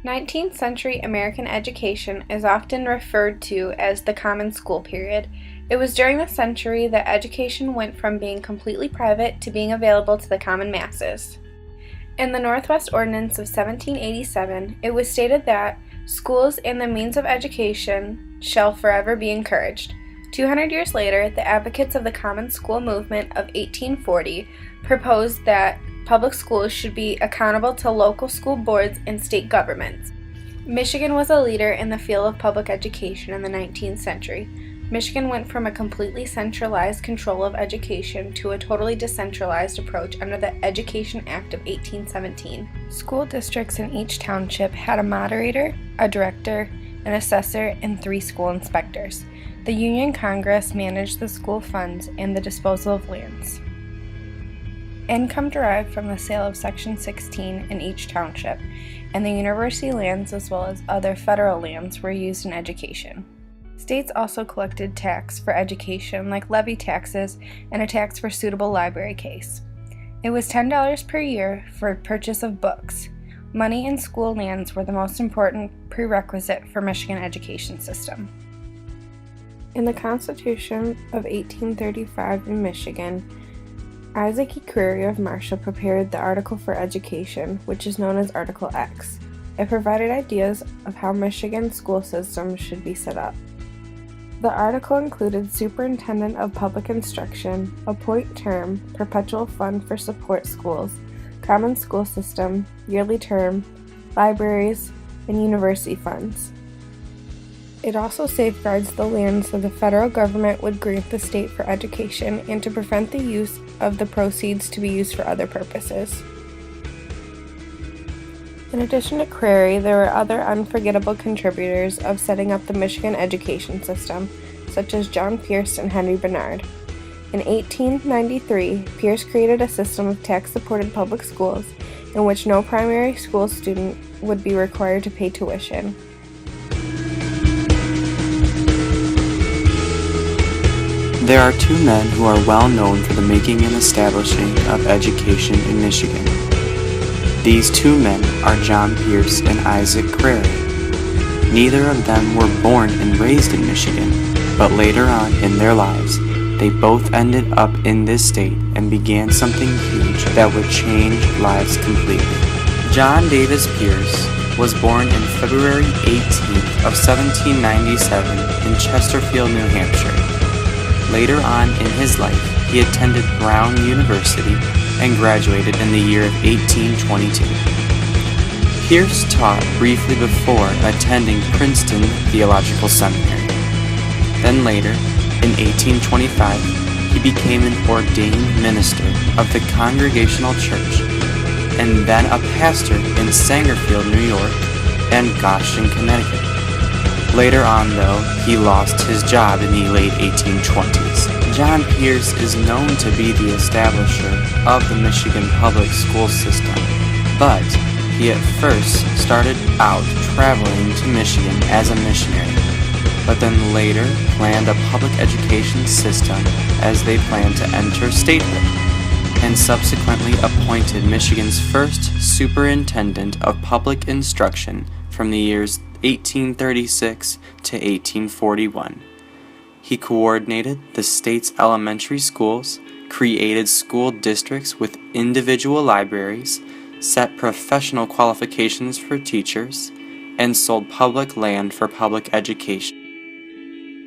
19th century American education is often referred to as the Common School period. It was during this century that education went from being completely private to being available to the common masses. In the Northwest Ordinance of 1787, it was stated that schools and the means of education shall forever be encouraged. 200 years later, the advocates of the Common School movement of 1840 proposed that public schools should be accountable to local school boards and state governments. Michigan was a leader in the field of public education in the 19th century. Michigan went from a completely centralized control of education to a totally decentralized approach under the Education Act of 1817. School districts in each township had a moderator, a director, an assessor, and 3 school inspectors. The Union Congress managed the school funds and the disposal of lands. Income derived from the sale of Section 16 in each township, and the university lands as well as other federal lands were used in education. States also collected tax for education like levy taxes and a tax for suitable library case. It was $10 per year for purchase of books. Money and school lands were the most important prerequisite for Michigan education system. In the Constitution of 1835 in Michigan, Isaac E. Crary of Marshall prepared the Article for Education, which is known as Article X. It provided ideas of how Michigan's school system should be set up. The article included superintendent of public instruction, appoint term, perpetual fund for support schools, common school system, yearly term, libraries, and university funds. It also safeguards the land so the federal government would grant the state for education and to prevent the use of the proceeds to be used for other purposes. In addition to Crary, there were other unforgettable contributors of setting up the Michigan education system, such as John Pierce and Henry Barnard. In 1893, Pierce created a system of tax-supported public schools in which no primary school student would be required to pay tuition. There are 2 men who are well known for the making and establishing of education in Michigan. These 2 men are John Pierce and Isaac Crary. Neither of them were born and raised in Michigan, but later on in their lives, they both ended up in this state and began something huge that would change lives completely. John Davis Pierce was born in February 18th of 1797 in Chesterfield, New Hampshire. Later on in his life, he attended Brown University and graduated in the year of 1822. Pierce taught briefly before attending Princeton Theological Seminary. Then later, in 1825, he became an ordained minister of the Congregational Church, and then a pastor in Sangerfield, New York, and Goshen, Connecticut. Later on, though, he lost his job in the late 1820s. John Pierce is known to be the establisher of the Michigan public school system, but he at first started out traveling to Michigan as a missionary, but then later planned a public education system as they planned to enter statehood, and subsequently appointed Michigan's first superintendent of public instruction from the years 1836 to 1841. He coordinated the state's elementary schools, created school districts with individual libraries, set professional qualifications for teachers, and sold public land for public education.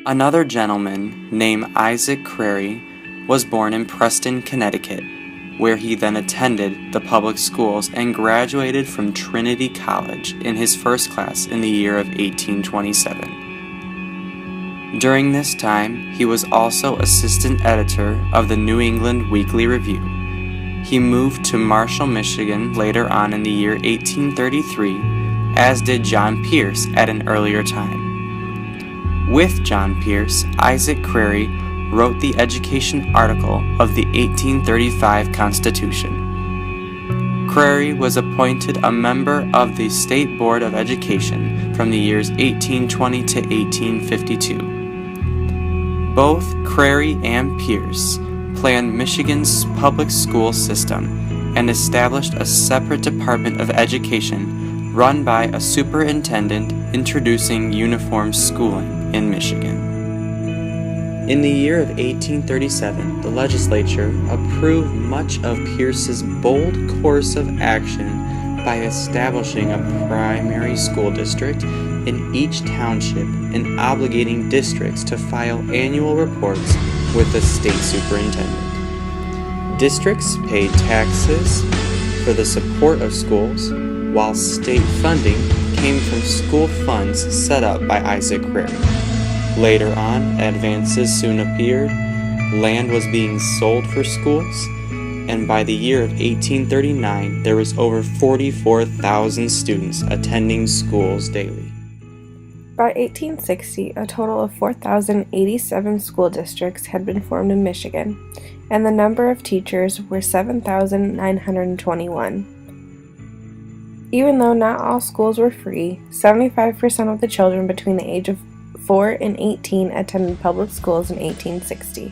Another gentleman named Isaac Crary was born in Preston, Connecticut, where he then attended the public schools and graduated from Trinity College in his first class in the year of 1827. During this time, he was also assistant editor of the New England Weekly Review. He moved to Marshall, Michigan later on in the year 1833, as did John Pierce at an earlier time. With John Pierce, Isaac Crary wrote the education article of the 1835 Constitution. Crary was appointed a member of the State Board of Education from the years 1820 to 1852. Both Crary and Pierce planned Michigan's public school system and established a separate Department of Education run by a superintendent introducing uniform schooling in Michigan. In the year of 1837, the legislature approved much of Pierce's bold course of action by establishing a primary school district in each township and obligating districts to file annual reports with the state superintendent. Districts paid taxes for the support of schools, while state funding came from school funds set up by Isaac Crary. Later on, advances soon appeared, land was being sold for schools, and by the year of 1839, there was over 44,000 students attending schools daily. By 1860, a total of 4,087 school districts had been formed in Michigan, and the number of teachers were 7,921. Even though not all schools were free, 75% of the children between the age of 4 and 18 attended public schools in 1860.